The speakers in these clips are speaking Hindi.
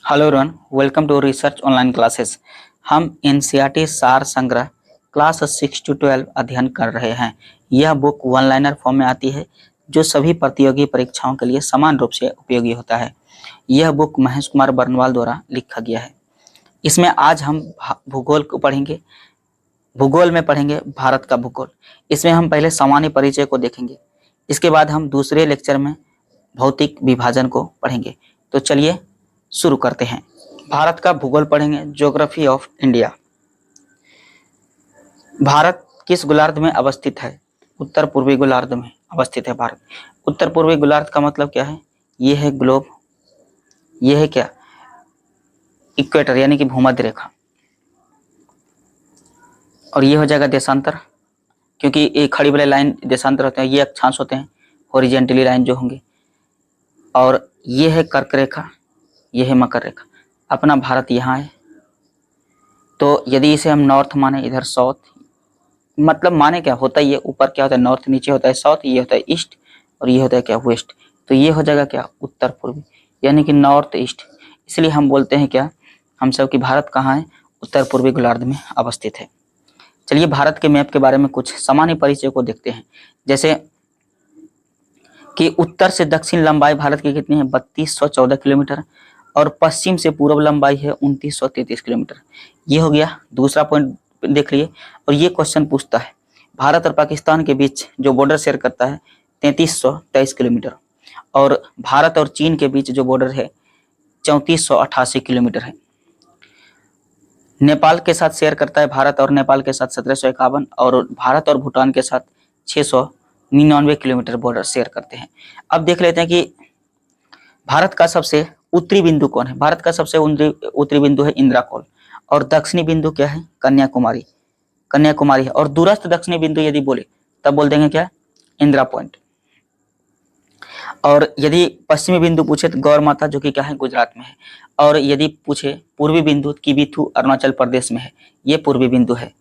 Hello everyone, welcome to research online classes. हम एनसीईआरटी सार संग्रह क्लास 6 to 12 अध्ययन कर रहे हैं। यह बुक वन लाइनर फॉर्म में आती है जो सभी प्रतियोगी परीक्षाओं के लिए समान रूप से उपयोगी होता है। यह बुक महेश कुमार बर्नवाल द्वारा लिखा गया है। इसमें आज हम भूगोल को पढ़ेंगे। भूगोल में पढ़ेंगे भारत का भूगोल। इसमें हम पहले सामान्य परिचय को देखेंगे। इसके बाद हम दूसरे लेक्चर में भौतिक विभाजन को पढ़ेंगे। तो चलिए शुरू करते हैं। भारत का भूगोल पढ़ेंगे। Geography of India. भारत किस गोलार्ध में अवस्थित है? उत्तर पूर्वी गोलार्ध में अवस्थित है भारत। उत्तर पूर्वी गोलार्ध का मतलब क्या है? ये है ग्लोब, ये है क्या? इक्वेटर यानी कि भूमध्य रेखा, और ये हो जाएगा देशांतर, क्योंकि ये खड़ी वाले लाइन देशांतर होते हैं, ये अक्षांश होते हैं, हॉरिजेंटली लाइन जो होंगे। और ये है कर्क रेखा, ये है मकर रेखा। अपना भारत यहाँ है, तो यदि इसे हम नॉर्थ माने, इधर साउथ, मतलब माने क्या होता है, ये ऊपर क्या होता है नॉर्थ, नीचे होता है साउथ, ये होता है ईस्ट, और ये होता है क्या वेस्ट। तो ये हो जाएगा क्या? उत्तर पूर्वी, यानी कि नॉर्थ ईस्ट। इसलिए हम बोलते हैं क्या, हम सब कि भारत कहाँ है? उत्तर पूर्वी गोलार्ध में अवस्थित है। चलिए भारत के मैप के बारे में कुछ सामान्य परिचय को देखते हैं। जैसे कि उत्तर से दक्षिण लंबाई भारत की कितनी है? 3214 किलोमीटर, और पश्चिम से पूर्व लंबाई है 2933 किलोमीटर। ये हो गया दूसरा पॉइंट, देख लिए। और ये क्वेश्चन पूछता है भारत और पाकिस्तान के बीच जो बॉर्डर शेयर करता है 3323 किलोमीटर, और भारत और चीन के बीच जो बॉर्डर है 3488 किलोमीटर है। नेपाल के साथ शेयर करता है भारत, और नेपाल के साथ 1751, और भारत और भूटान के साथ 699 किलोमीटर बॉर्डर शेयर करते हैं। अब देख लेते हैं कि भारत का सबसे उत्तरी बिंदु कौन है? भारत का सबसे उत्तरी बिंदु है इंद्राकोल, और दक्षिणी बिंदु क्या है? कन्याकुमारी, कन्याकुमारी है। और दूरस्थ दक्षिणी बिंदु यदि बोले तब बोल देंगे क्या? इंदिरा पॉइंट। और यदि पश्चिमी बिंदु पूछे तो गौर माता, जो कि क्या है? गुजरात में है। और यदि पूछे पूर्वी बिंदु, किबिथु अरुणाचल प्रदेश में है, ये पूर्वी बिंदु है।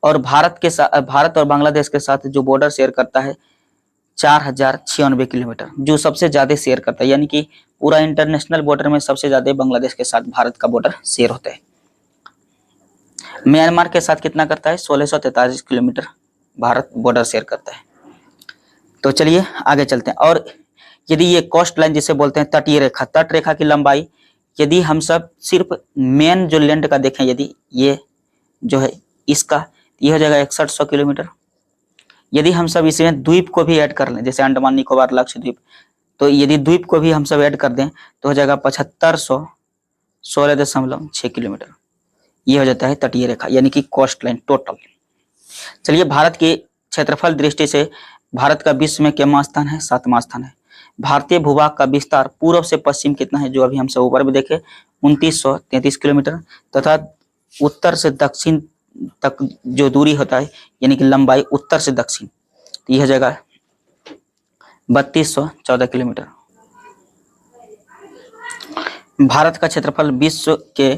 और भारत और बांग्लादेश के साथ जो बॉर्डर शेयर करता है 4096 किलोमीटर, जो सबसे ज्यादा शेयर करता है, यानी कि पूरा इंटरनेशनल बॉर्डर में सबसे ज्यादा बांग्लादेश के साथ भारत का बॉर्डर शेयर होता है। म्यांमार के साथ कितना करता है? 1643 किलोमीटर भारत बॉर्डर शेयर करता है। तो चलिए आगे चलते हैं। और यदि ये कोस्ट लाइन जिसे बोलते हैं तटीय रेखा, तट रेखा की लंबाई, यदि हम सब सिर्फ मेन जो लैंड का देखें, यदि ये जो है इसका, ये हो जाएगा 6100 किलोमीटर। यदि हम सब इसमें द्वीप को भी ऐड कर लें, जैसे अंडमान निकोबार, लक्षद्वीप, तो यदि द्वीप को भी हम सब ऐड कर दें तो हो जाएगा 7516.6 किलोमीटर। ये हो जाता है तटीय रेखा, यानी कि कोस्ट लाइन टोटल। चलिए भारत के क्षेत्रफल दृष्टि से भारत का विश्व में कितना स्थान है? 7वां स्थान है। भारतीय भूभाग का विस्तार पूर्व से पश्चिम कितना है? जो अभी हम सब ऊपर में देखे 2933 किलोमीटर, तथा उत्तर से दक्षिण तक जो दूरी होता है, यानी कि लंबाई उत्तर से दक्षिण, तो यह हो जाएगा 3214 किलोमीटर। भारत का क्षेत्रफल विश्व के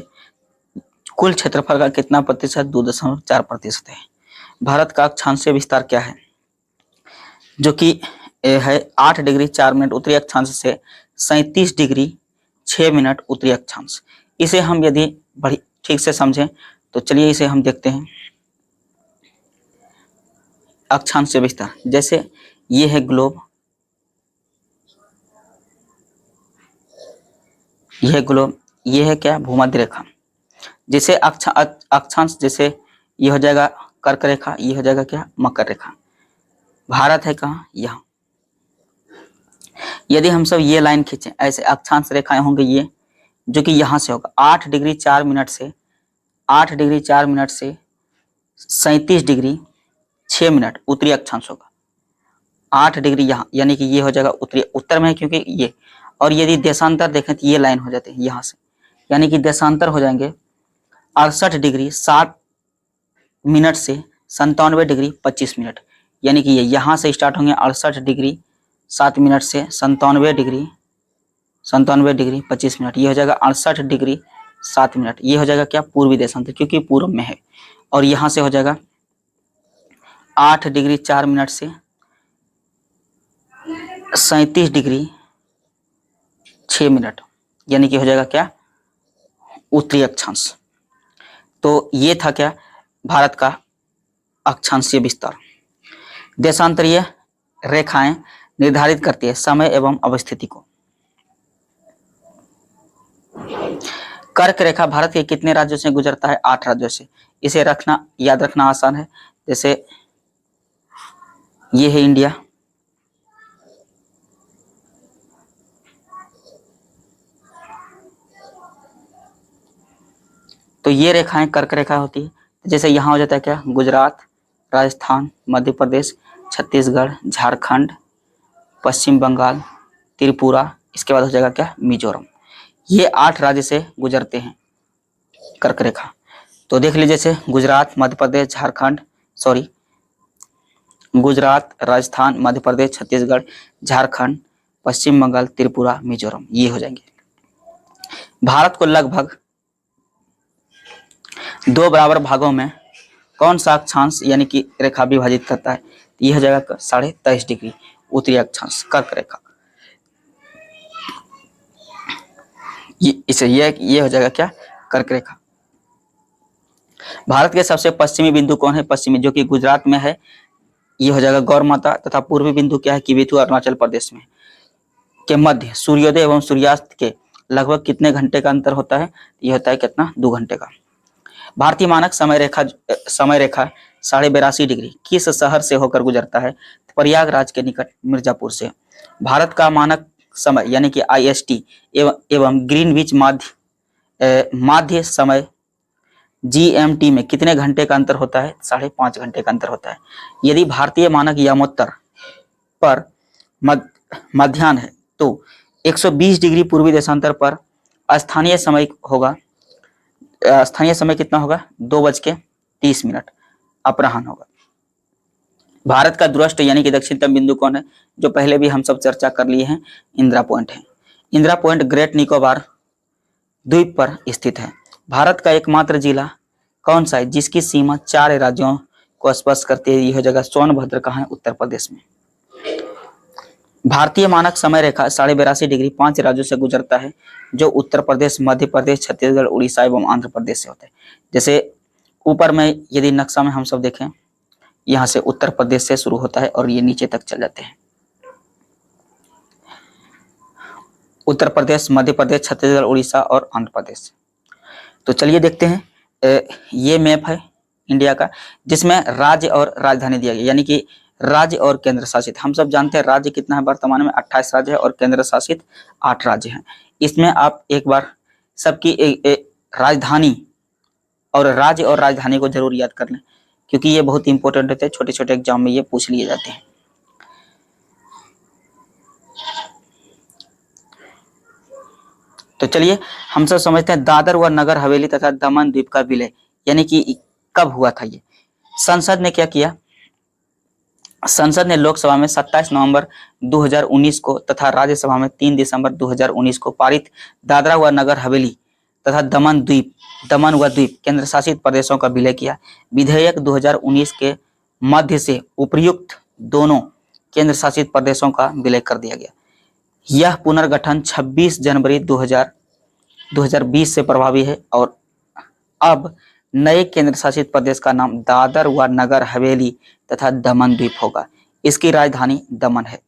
कुल क्षेत्रफल का कितना प्रतिशत? 2.4% है। भारत का अक्षांशीय विस्तार क्या है? जो कि है 8 डिग्री 4 मिनट उत्तरी अक्षांश से 37 डिग्री 6 मिनट उत्तरी अक्षांश। इसे हम यदि बड़ी ठीक से समझें तो चलिए इसे हम देखते हैं। अक्षांशीय विस्तार, जैसे ये है ग्लोब, यह है ग्लोब, ये है क्या? भूमध्य रेखा। जैसे अक्षांश, जैसे ये हो जाएगा कर्क रेखा, ये हो जाएगा क्या? मकर रेखा। भारत है कहाँ? यहाँ। यदि हम सब ये लाइन खींचें, ऐसे अक्षांश रेखाएं होंगे ये, जो कि यहाँ से होगा 8 डिग्री 4 मिनट से 37 डिग्री 6 मिनट उत्तरी अक्षांश होगा। 8 डिग्री यहाँ, यानी कि ये हो जाएगा उत्तरी, उत्तर में है क्योंकि ये। और यदि देशांतर देखें तो ये लाइन हो जाती है यहाँ से, यानी कि देशांतर हो जाएंगे 68 डिग्री 60 मिनट से 97 डिग्री 25 मिनट, यानी कि ये यहाँ से स्टार्ट होंगे 68 डिग्री 7 मिनट से 97 डिग्री 25 मिनट। ये हो जाएगा 68 डिग्री 7 मिनट। ये हो जाएगा क्या? पूर्वी देशांतर, क्योंकि पूर्व में है। और यहाँ से हो जाएगा 8 डिग्री 4 मिनट से 37 डिग्री 6 मिनट, यानी कि हो जाएगा क्या? उत्तरी अक्षांश। तो ये था क्या, भारत का अक्षांशीय विस्तार। देशांतरीय रेखाएं निर्धारित करती है समय एवं अवस्थिति को। कर्क रेखा भारत के कितने राज्यों से गुजरता है? 8 राज्यों से। इसे रखना, याद रखना आसान है। जैसे ये है इंडिया, तो ये रेखाएं कर्क रेखा होती है। जैसे यहाँ हो जाता है क्या, गुजरात, राजस्थान, मध्य प्रदेश, छत्तीसगढ़, झारखंड, पश्चिम बंगाल, त्रिपुरा, इसके बाद हो जाएगा क्या, मिजोरम। ये 8 राज्य से गुजरते हैं कर्क रेखा। तो देख लीजिए, जैसे गुजरात, मध्य प्रदेश, झारखंड, सॉरी गुजरात, राजस्थान, मध्य प्रदेश, छत्तीसगढ़, झारखंड, पश्चिम बंगाल, त्रिपुरा, मिजोरम, ये हो जाएंगे। भारत को लगभग 2 बराबर भागों में कौन सा अक्षांश यानी कि रेखा विभाजित करता है? यह हो जाएगा 23.5 डिग्री उत्तरी अक्षांश, कर्क रेखा। ये हो जाएगा क्या, कर्क रेखा। भारत के सबसे पश्चिमी बिंदु कौन है? पश्चिमी, जो कि गुजरात में है, ये हो जाएगा गौर माता। तथा पूर्वी बिंदु क्या है? किबिथु, अरुणाचल प्रदेश में। के मध्य सूर्योदय एवं सूर्यास्त के लगभग कितने घंटे का अंतर होता है? ये होता है कितना, 2 घंटे का। भारतीय मानक समय रेखा 82.5 डिग्री किस शहर से होकर गुजरता है? प्रयागराज के निकट मिर्जापुर से। भारत का मानक समय यानी कि IST एवं ग्रीनविच माध्य समय GMT में कितने घंटे का अंतर होता है? 5.5 घंटे का अंतर होता है। यदि भारतीय मानक यामोत्तर पर मध्याह्न है तो 120 डिग्री पूर्वी देशांतर पर स्थानीय समय होगा, स्थानीय समय कितना होगा? 2:30 अपराह्न होगा। भारत का दूरस्थ यानी कि दक्षिणतम बिंदु कौन है? जो पहले भी हम सब चर्चा कर लिए हैं, इंदिरा पॉइंट है। इंदिरा पॉइंट ग्रेट निकोबार द्वीप पर स्थित है। भारत का एकमात्र जिला कौन सा है जिसकी सीमा 4 राज्यों को स्पर्श करती है? यह हो जाएगा सोनभद्र, कहाँ है? उत्तर प्रदेश में। भारतीय मानक समय रेखा 82.5 डिग्री 5 राज्यों से गुजरता है, जो उत्तर प्रदेश, मध्य प्रदेश, छत्तीसगढ़, उड़ीसा एवं आंध्र प्रदेश से होते हैं। जैसे ऊपर में यदि नक्शा में हम सब देखें, यहाँ से उत्तर प्रदेश से शुरू होता है और ये नीचे तक चल जाते हैं। उत्तर प्रदेश, मध्य प्रदेश, छत्तीसगढ़, उड़ीसा और आंध्र प्रदेश। तो चलिए देखते हैं, ये मैप है इंडिया का, जिसमें राज्य और राजधानी दिया गया, यानी कि राज्य और केंद्र शासित। हम सब जानते हैं राज्य कितना है वर्तमान में, 28 राज्य है और केंद्र शासित 8 राज्य हैं। इसमें आप एक बार सबकी राजधानी और राज्य और राजधानी को जरूर याद कर लें, क्योंकि ये बहुत इंपॉर्टेंट होते हैं, छोटे छोटे एग्जाम में ये पूछ लिए जाते हैं। तो चलिए हम सब समझते हैं, दादर व नगर हवेली तथा दमन द्वीप का विलय यानी कि कब हुआ था? ये संसद ने क्या किया? संसद ने लोकसभा में 27 नवंबर 2019 को तथा राज्यसभा में 3 दिसंबर 2019 को पारित दादरा व नगर हवेली तथा दमन व द्वीप केंद्र शासित प्रदेशों का विलय किया। विधेयक 2019 के मध्य से उपर्युक्त दोनों केंद्र शासित प्रदेशों का विलय कर दिया गया। यह पुनर्गठन 26 जनवरी 2020 से प्रभावी है और अब नए केंद्र शासित प्रदेश का नाम दादर व नगर हवेली तथा दमन द्वीप होगा। इसकी राजधानी दमन है।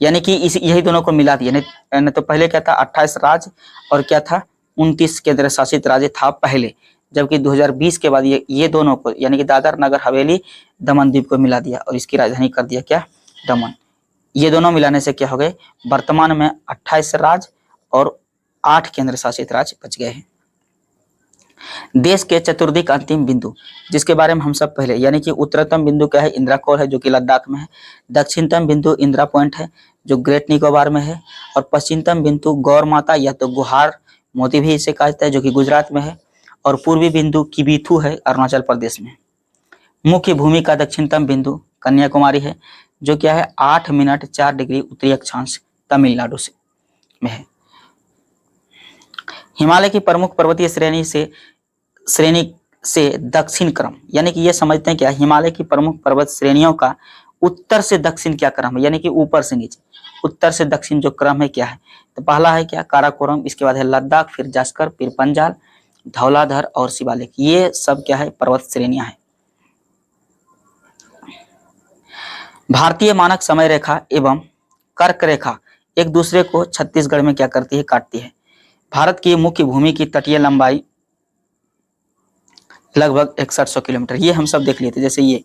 यानी कि यही दोनों को मिला दिया। नहीं तो पहले क्या था, 28 राज्य और क्या था, 29 केंद्र शासित राज्य था पहले, जबकि 2020 के बाद ये दोनों को यानी कि दादर नगर हवेली दमन द्वीप को मिला दिया और इसकी राजधानी कर दिया क्या, दमन। ये दोनों मिलाने से क्या हो गए, वर्तमान में 28 राज्य और 8 केंद्र शासित राज्य बच गए हैं। देश के चतुर्दिक अंतिम बिंदु, जिसके बारे में हम सब पहले, यानी कि उत्तरतम बिंदु क्या है, इंदिरा कोर है जो कि लद्दाख में है। दक्षिणतम बिंदु इंदिरा पॉइंट है जो ग्रेट निकोबार में है और पश्चिमतम बिंदु गौर माता या तो गुहार मोती भी इसे कहा जाता है जो कि गुजरात में है और पूर्वी बिंदु किबिथु है अरुणाचल प्रदेश में। मुख्य भूमि का दक्षिणतम बिंदु कन्याकुमारी है जो क्या है 8 मिनट 4 डिग्री उत्तरी अक्षांश तमिलनाडु से में है। हिमालय की प्रमुख पर्वतीय श्रेणी से दक्षिण क्रम, यानी कि ये समझते हैं क्या, हिमालय की प्रमुख पर्वत श्रेणियों का उत्तर से दक्षिण क्या क्रम है, यानी कि ऊपर से नीचे उत्तर से दक्षिण जो क्रम है क्या है। तो पहला है क्या, काराकोरम, इसके बाद है लद्दाख, फिर जास्कर, फिर पंजाल, धौलाधर और शिवालिक, ये सब क्या है, पर्वत श्रेणियां हैं। भारतीय मानक समय रेखा एवं कर्क रेखा एक दूसरे को छत्तीसगढ़ में क्या करती है, काटती है। भारत की मुख्य भूमि की तटीय लंबाई लगभग 6100 किलोमीटर, ये हम सब देख लिए थे। जैसे ये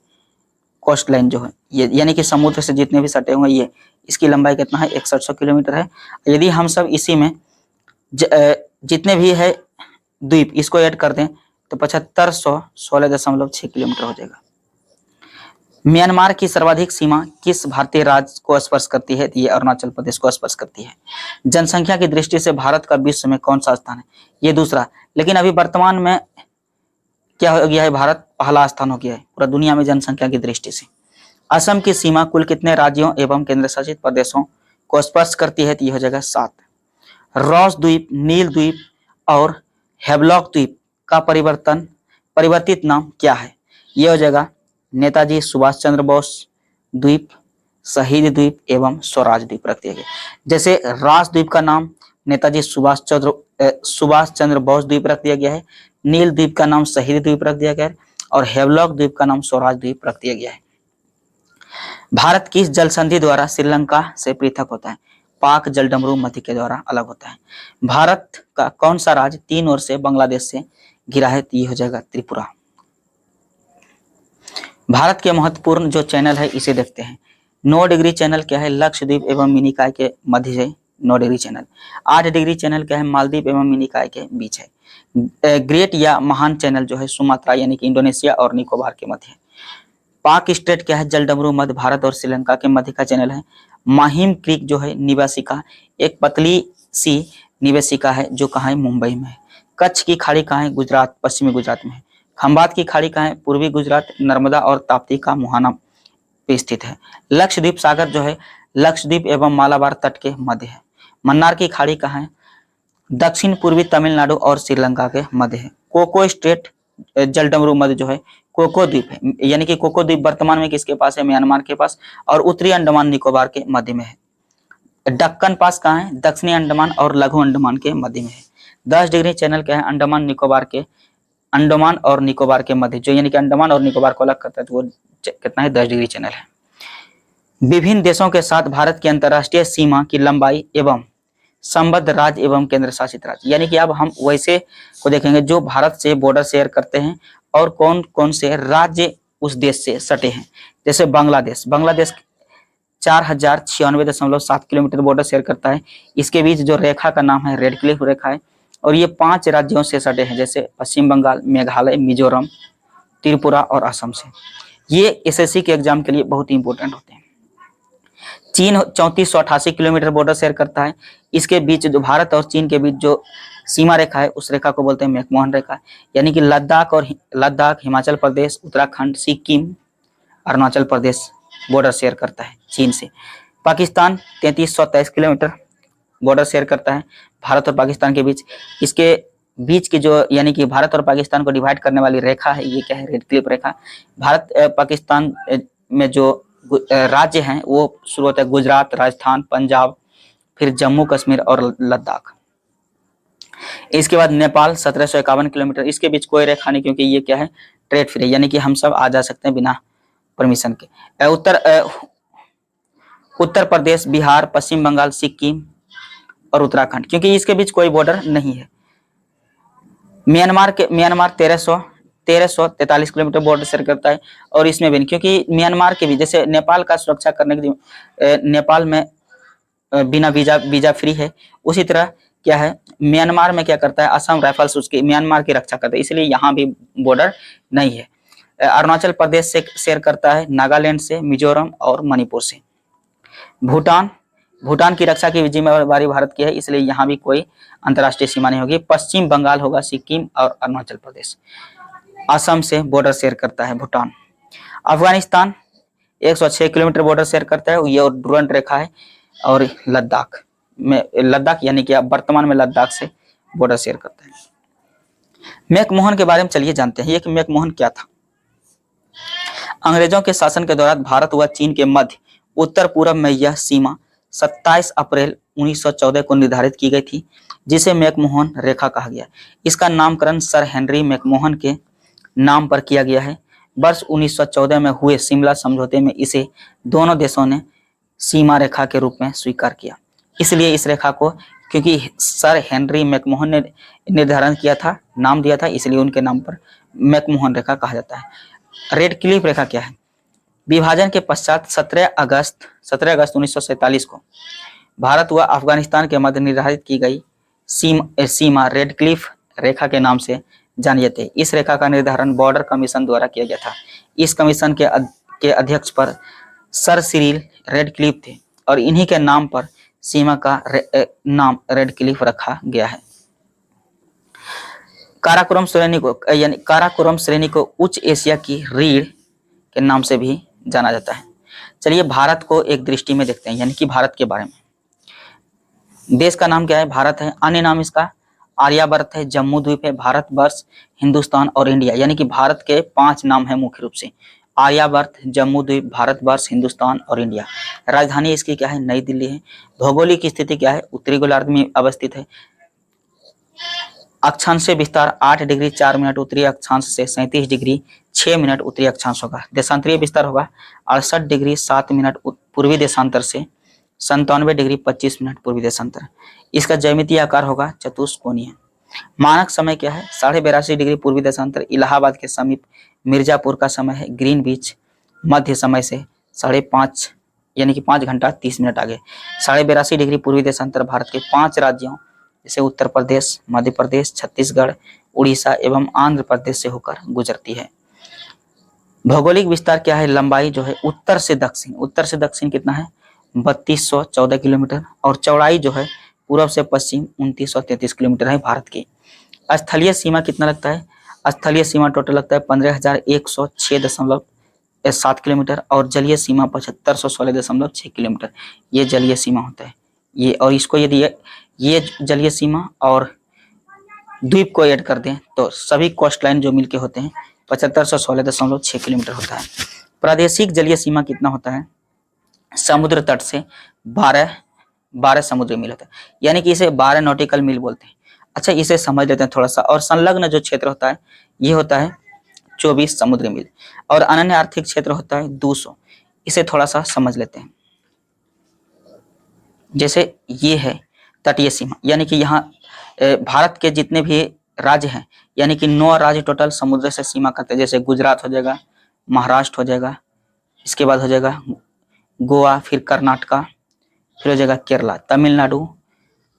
कोस्ट लाइन जो है, ये यानी कि समुद्र से जितने भी सटे हुए, ये इसकी लंबाई कितना है, 6100 किलोमीटर है। यदि हम सब इसी में जितने भी है द्वीप, इसको ऐड कर दें तो 7516.6 किलोमीटर हो जाएगा। म्यांमार की सर्वाधिक सीमा किस भारतीय राज्य को स्पर्श करती है, ये अरुणाचल प्रदेश को स्पर्श करती है। जनसंख्या की दृष्टि से भारत का विश्व में कौन सा स्थान है, ये दूसरा। लेकिन अभी वर्तमान में क्या हो गया है, भारत पहला स्थान हो गया है पूरा दुनिया में जनसंख्या की दृष्टि से। असम की सीमा कुल कितने राज्यों एवं केंद्र शासित प्रदेशों को स्पर्श करती है, तो ये हो जाएगा 7। रॉस द्वीप, नील द्वीप और हेवलॉक द्वीप का परिवर्तित नाम क्या है, ये हो जाएगा नेताजी सुभाष चंद्र बोस द्वीप, शहीद द्वीप एवं स्वराज द्वीप रख दिया गया। जैसे रास द्वीप का नाम नेताजी सुभाष चंद्र बोस द्वीप रख दिया गया है, नील द्वीप का नाम शहीद द्वीप रख दिया गया है और हेवलॉक द्वीप का नाम स्वराज द्वीप रख दिया गया है। भारत किस जल संधि द्वारा श्रीलंका से पृथक होता है, पाक जलडमरू मध्य के द्वारा अलग होता है। भारत का कौन सा राज्य 3 ओर से बांग्लादेश से घिरा है, ये हो जाएगा त्रिपुरा। भारत के महत्वपूर्ण जो चैनल है इसे देखते हैं। 9 डिग्री चैनल क्या है, लक्षद्वीप एवं मिनिकॉय के मध्य है 9 डिग्री चैनल। 8 डिग्री चैनल क्या है, मालदीव एवं मिनिकॉय के बीच है। ग्रेट या महान चैनल जो है सुमात्रा यानी कि इंडोनेशिया और निकोबार के मध्य है। पाक स्ट्रेट क्या है, जलडमरू मध्य भारत और श्रीलंका के मध्य का चैनल है। माहिम क्रीक जो है निवासिका, एक पतली सी निवेशिका है जो कहाँ है, मुंबई में है। कच्छ की खाड़ी कहाँ है, गुजरात, पश्चिमी गुजरात में है। खंबात की खाड़ी कहाँ है, पूर्वी गुजरात, नर्मदा और ताप्ती का मुहाना पे स्थित है। लक्षद्वीप सागर जो है लक्षद्वीप एवं मालाबार तट के मध्य है। मन्नार की खाड़ी कहाँ है, दक्षिण पूर्वी तमिलनाडु और श्रीलंका के मध्य है। कोको स्ट्रेट जलडमरू मध्य जो है कोको द्वीप है, यानी कि कोको द्वीप वर्तमान में किसके पास है, म्यांमार के पास, और उत्तरी अंडमान निकोबार के मध्य में है। दक्कन पास कहाँ है, दक्षिणी अंडमान और लघु अंडमान के मध्य में है। 10 डिग्री चैनल क्या है, अंडमान और निकोबार के मध्य, जो यानी कि अंडमान और निकोबार को अलग करता है, तो वो कितना है, 10 डिग्री चैनल है। विभिन्न देशों के साथ भारत की अंतर्राष्ट्रीय सीमा की लंबाई एवं संबद्ध राज्य एवं केंद्र शासित राज्य, यानी कि अब हम वैसे को देखेंगे जो भारत से बॉर्डर शेयर करते हैं और कौन कौन से राज्य उस देश से सटे हैं। जैसे बांग्लादेश 4096.7 किलोमीटर बॉर्डर शेयर करता है। इसके बीच जो रेखा का नाम है रेड क्लिफ रेखा है और ये 5 राज्यों से सटे हैं, जैसे पश्चिम बंगाल, मेघालय, मिजोरम, त्रिपुरा और असम से। ये एसएससी के एग्जाम के लिए बहुत ही इंपॉर्टेंट होते हैं। चीन 3488 किलोमीटर बॉर्डर शेयर करता है। इसके बीच जो भारत और चीन के बीच जो सीमा रेखा है उस रेखा को बोलते हैं मैकमोहन रेखा, यानी कि लद्दाख, हिमाचल प्रदेश, उत्तराखंड, सिक्किम, अरुणाचल प्रदेश बॉर्डर शेयर करता है चीन से। पाकिस्तान 3323 किलोमीटर बॉर्डर शेयर करता है भारत और पाकिस्तान के बीच। इसके बीच की जो यानी कि भारत और पाकिस्तान को डिवाइड करने वाली रेखा है, ये क्या है, रेड क्लिफ रेखा। भारत पाकिस्तान में जो राज्य हैं वो शुरू होता है गुजरात, राजस्थान, पंजाब, फिर जम्मू कश्मीर और लद्दाख। इसके बाद नेपाल 1751 किलोमीटर, इसके बीच कोई रेखा नहीं क्योंकि ये क्या है, ट्रेड फ्री, यानी कि हम सब आ जा सकते हैं बिना परमिशन के। उत्तर प्रदेश, बिहार, पश्चिम बंगाल, सिक्किम और उत्तराखंड, क्योंकि इसके बीच कोई बॉर्डर नहीं है। म्यांमार 1343 किलोमीटर बॉर्डर शेयर करता है और इसमें भी क्योंकि म्यांमार के भी जैसे नेपाल का सुरक्षा करने के लिए नेपाल में बिना वीजा फ्री है, उसी तरह क्या है म्यांमार में क्या करता है, असम राइफल्स उसकी म्यांमार की रक्षा करता है, इसलिए यहाँ भी बॉर्डर नहीं है। अरुणाचल प्रदेश से शेयर करता है, नागालैंड से, मिजोरम और मणिपुर से। भूटान की रक्षा की जिम्मेवारी भारत की है, इसलिए यहाँ भी कोई अंतर्राष्ट्रीय सीमा नहीं होगी। पश्चिम बंगाल होगा, सिक्किम और अरुणाचल प्रदेश। असम से बॉर्डर शेयर करता है Bhutan. Afghanistan 106 kilometre border share करता है, ये डुरंट रेखा है। और लद्दाख यानी कि अब वर्तमान में लद्दाख से बॉर्डर शेयर करता है। मैकमोहन के बारे में चलिए जानते हैं, ये कि मैकमोहन क्या था। अंग्रेजों के शासन के दौरान भारत व चीन के मध्य उत्तर पूर्व में यह सीमा 27 अप्रैल 1914 को निर्धारित की गई थी। जिसे मैकमोहन रेखा कहा गया। इसका नामकरण सर हेनरी मैकमोहन के नाम पर किया गया है। वर्ष 1914 में हुए शिमला समझौते में इसे दोनों देशों ने सीमा रेखा के रूप में स्वीकार किया। इसलिए इस रेखा को, क्योंकि सर हेनरी मैकमोहन ने निर्धारण किया था, नाम दिया था, इसलिए उनके नाम पर मैकमोहन रेखा कहा जाता है। रेड क्लिफ रेखा क्या है? विभाजन के पश्चात 17 अगस्त 1947 को भारत व अफगानिस्तान के मध्य निर्धारित की गई सीमा रेड क्लिफ रेखा के नाम से जानी जाती है। इस रेखा का निर्धारण बॉर्डर कमीशन द्वारा किया गया था। इस कमीशन के अध्यक्ष पर सर सिरिल रेड क्लिफ थे और इन्हीं के नाम पर सीमा का नाम रेड क्लिफ रखा गया है। काराकोरम श्रेणी को उच्च एशिया की रीढ़ के नाम से भी जाना जाता है। चलिए भारत को एक दृष्टि में देखते हैं, यानी कि भारत के बारे में। देश का नाम क्या है? भारत है। अन्य नाम इसका आर्यावर्त है, जम्मू द्वीप है, भारतवर्ष, हिंदुस्तान और इंडिया। यानी कि भारत के 5 नाम है मुख्य रूप से, आर्यावर्त, जम्मू द्वीप, भारतवर्ष, हिंदुस्तान और इंडिया। राजधानी इसकी क्या है? नई दिल्ली है। भौगोलिक स्थिति क्या है? उत्तरी गोलार्ध में अवस्थित है। अक्षांश विस्तार 8 डिग्री 4 मिनट उत्तरी अक्षांश से 37 डिग्री 6 मिनट उत्तरी अक्षांश होगा। देशांतरीय विस्तार होगा 68 डिग्री 7 मिनट पूर्वी देशांतर से 97 डिग्री 25 मिनट पूर्वी देशांतर। इसका ज्यामितीय आकार होगा चतुष्कोणीय। मानक समय क्या है? 82.5 डिग्री पूर्वी देशांतर इलाहाबाद के समीप मिर्जापुर का समय है। ग्रीनविच मध्य समय से 5.5 यानी कि 5 घंटा 30 मिनट आगे। 82.5 डिग्री पूर्वी देशांतर भारत के 5 राज्यों जैसे उत्तर प्रदेश, मध्य प्रदेश, छत्तीसगढ़, उड़ीसा एवं आंध्र प्रदेश से होकर गुजरती है। भौगोलिक विस्तार क्या है? लंबाई जो है उत्तर से दक्षिण कितना है? 3214 किलोमीटर और चौड़ाई जो है पूर्व से पश्चिम 2933 किलोमीटर है भारत की। स्थलीय सीमा कितना लगता है? स्थलीय सीमा टोटल लगता है 15,106.7 किलोमीटर और जलीय सीमा 7516.6 किलोमीटर। ये जलीय सीमा होता है ये। और इसको यदि ये जलीय सीमा और द्वीप को ऐड कर दें तो सभी कोस्ट लाइन जो मिलके होते हैं 7516.6 किलोमीटर होता है। प्रादेशिक जलीय सीमा कितना होता है? समुद्र तट से 12 समुद्री मील होता है, यानी कि इसे 12 नॉटिकल मील बोलते हैं। अच्छा, इसे समझ लेते हैं थोड़ा सा। और संलग्न जो क्षेत्र होता है ये होता है 24 समुद्री मील और अनन्य आर्थिक क्षेत्र होता है 200। इसे थोड़ा सा समझ लेते हैं। जैसे ये है तटीय सीमा, यानी कि यहाँ भारत के जितने भी राज्य हैं, यानी कि 9 राज्य टोटल समुद्र से सीमा करते हैं। जैसे गुजरात हो जाएगा, महाराष्ट्र हो जाएगा, इसके बाद हो जाएगा गोवा, फिर कर्नाटका, फिर हो जाएगा केरला, तमिलनाडु,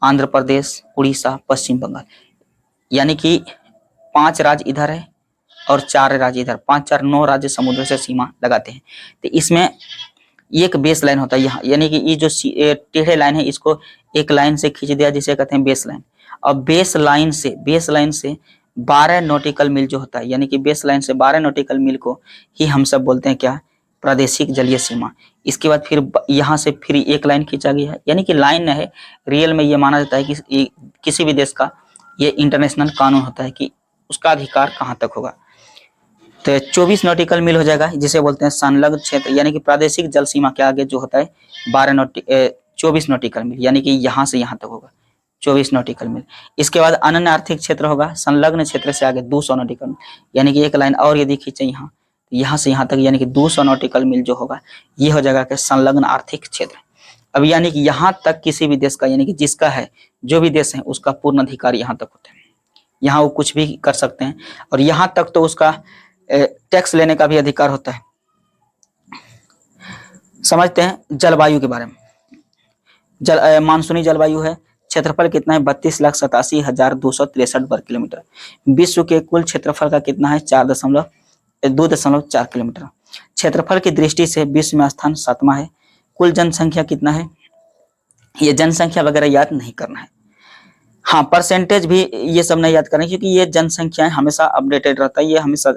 आंध्र प्रदेश, उड़ीसा, पश्चिम बंगाल। यानी कि 5 राज्य इधर है और 4 राज्य इधर। 5 4 9 राज्य समुद्र से सीमा लगाते हैं। तो इसमें एक बेस लाइन होता है यहाँ, यानी कि ये जो टेढ़े लाइन है इसको एक लाइन से खींच दिया जिसे कहते हैं बेस लाइन। और बेस लाइन से 12 नॉटिकल मील जो होता है, यानी कि बेस लाइन से 12 नॉटिकल मील को ही हम सब बोलते हैं क्या? प्रादेशिक जलीय सीमा। इसके बाद फिर यहाँ से फिर एक लाइन खींचा गया है, यानी कि लाइन है। रियल में ये माना जाता है कि किसी भी देश का ये इंटरनेशनल कानून होता है कि उसका अधिकार कहाँ तक होगा। तो 24 नॉटिकल मील हो जाएगा, जिसे बोलते हैं संलग्न क्षेत्र, यानी कि प्रादेशिक जल सीमा के आगे जो होता है 24 नॉटिकल मील, यानी कि यहाँ से यहाँ तक होगा 24 नॉटिकल मील। इसके बाद अनन्य आर्थिक क्षेत्र होगा संलग्न क्षेत्र से आगे 200 नॉटिकल मील, यानी कि एक लाइन और यदि खींचे यहाँ से यहाँ तक, यानी कि 200 नॉटिकल मील जो होगा ये हो जाएगा कि संलग्न आर्थिक क्षेत्र। अब यानी कि यहाँ तक किसी भी देश का, यानी कि जिसका है, जो भी देश है उसका पूर्ण अधिकार यहाँ तक होता है। यहाँ वो कुछ भी कर सकते हैं और यहाँ तक तो उसका टैक्स लेने का भी अधिकार होता है। समझते हैं जलवायु के बारे में। मानसूनी जलवायु है। क्षेत्रफल कितना है? 32,87,263 वर्ग किलोमीटर। विश्व के कुल क्षेत्रफल का कितना है? 2.4 किलोमीटर। क्षेत्रफल की दृष्टि से विश्व में स्थान 7वां है। कुल जनसंख्या कितना है? ये जनसंख्या वगैरह याद नहीं करना है। हाँ, परसेंटेज भी ये सब नहीं याद करना है, क्योंकि ये जनसंख्याएं हमेशा अपडेटेड रहता है। ये हमेशा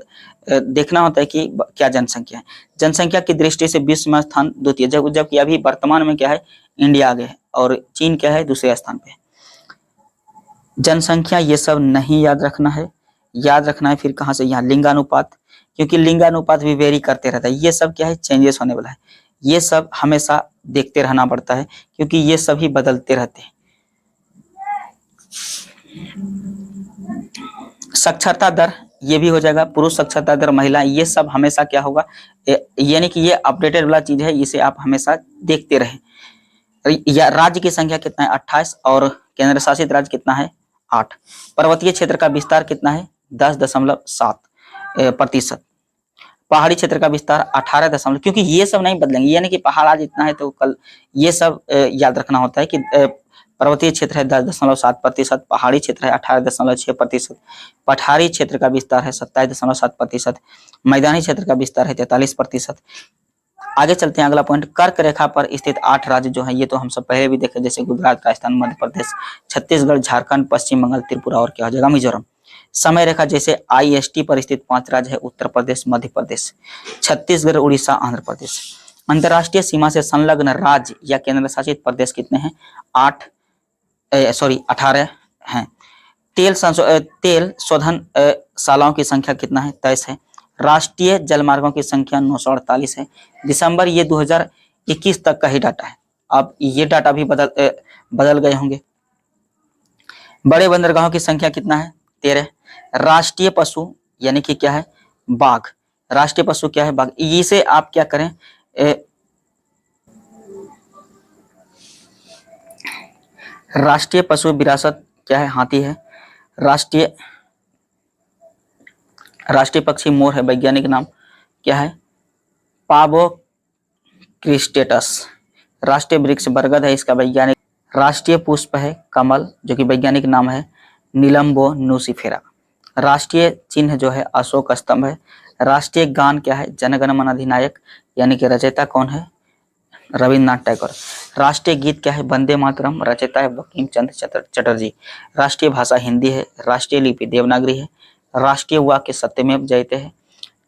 देखना होता है कि क्या जनसंख्या है। जनसंख्या की दृष्टि से विश्व में स्थान 2, जबकि अभी वर्तमान में क्या है? इंडिया आगे है और चीन क्या है? दूसरे स्थान पे। जनसंख्या ये सब नहीं याद रखना है। याद रखना है फिर कहाँ से? यहाँ लिंगानुपात, क्योंकि लिंगानुपात भी वेरी करते रहता है। ये सब क्या है? चेंजेस होने वाला है। ये सब हमेशा देखते रहना पड़ता है, क्योंकि ये सभी बदलते रहते हैं। साक्षरता दर ये भी हो जाएगा, पुरुष साक्षरता दर, महिला, ये सब हमेशा क्या होगा, यानी कि ये अपडेटेड वाला चीज है, इसे आप हमेशा देखते रहें। या राज्य की संख्या कितना है 28 और केंद्र शासित राज्य कितना है 8। पर्वतीय क्षेत्र का विस्तार कितना है 10.7%। पहाड़ी क्षेत्र का विस्तार 18 क्योंकि ये सब नहीं बदलेंगे, यानी कि पहाड़ आज इतना है तो कल ये सब याद रखना होता है कि पर्वतीय क्षेत्र है 10.7%, पहाड़ी क्षेत्र है 18.6%, पठारी क्षेत्र का विस्तार है 27.7%, मैदानी क्षेत्र का विस्तार है 43%। आगे चलते हैं, अगला पॉइंट, कर्क रेखा पर स्थित 8 राज्य जो है ये तो हम सब पहले भी देखे, जैसे गुजरात, राजस्थान, मध्य प्रदेश, छत्तीसगढ़, झारखंड, पश्चिम बंगाल, त्रिपुरा और क्या हो जाएगा मिजोरम। समय रेखा जैसे IST पर स्थित 5 राज्य है, उत्तर प्रदेश, मध्य प्रदेश, छत्तीसगढ़, उड़ीसा, आंध्र प्रदेश। अंतरराष्ट्रीय सीमा से संलग्न राज्य या केंद्र शासित प्रदेश कितने हैं 18 हैं। तेल शोधनशालाओं की संख्या कितना है 23 है। राष्ट्रीय जलमार्गों की संख्या 948 है। दिसंबर ये 2021 तक का ही डाटा है, अब ये डाटा भी बदल गए होंगे। बड़े बंदरगाहों की संख्या कितना है 13। राष्ट्रीय पशु यानी कि क्या है बाघ, राष्ट्रीय पशु क्या है बाघ, इसे आप क्या करें राष्ट्रीय पशु विरासत क्या है हाथी है। राष्ट्रीय पक्षी मोर है, वैज्ञानिक नाम क्या है पावो क्रिस्टेटस। राष्ट्रीय वृक्ष बरगद है, इसका वैज्ञानिक। राष्ट्रीय पुष्प है कमल, जो कि वैज्ञानिक नाम है नीलम्बो नुसिफेरा। राष्ट्रीय चिन्ह जो है अशोक स्तंभ है। राष्ट्रीय गान क्या है जनगण मन अधिनायक, यानी कि रचयिता कौन है रविन्द्रनाथ टैगोर। राष्ट्रीय गीत क्या है वंदे मातरम, रचयिता है बंकिम चंद्र चटर्जी। राष्ट्रीय भाषा हिंदी है। राष्ट्रीय लिपि देवनागरी है। राष्ट्रीय वाक्य सत्यमेव जयते है।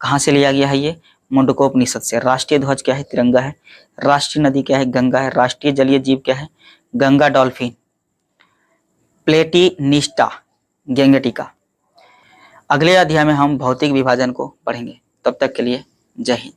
कहाँ से लिया गया है ये मुंडकोपनिषद से। राष्ट्रीय ध्वज क्या है तिरंगा है। राष्ट्रीय नदी क्या है गंगा है। राष्ट्रीय जलीय जीव क्या है गंगा डॉल्फिन। प्लेटिनिस्टा गेंगटिका। अगले अध्याय में हम भौतिक विभाजन को पढ़ेंगे, तब तक के लिए जय हिंद।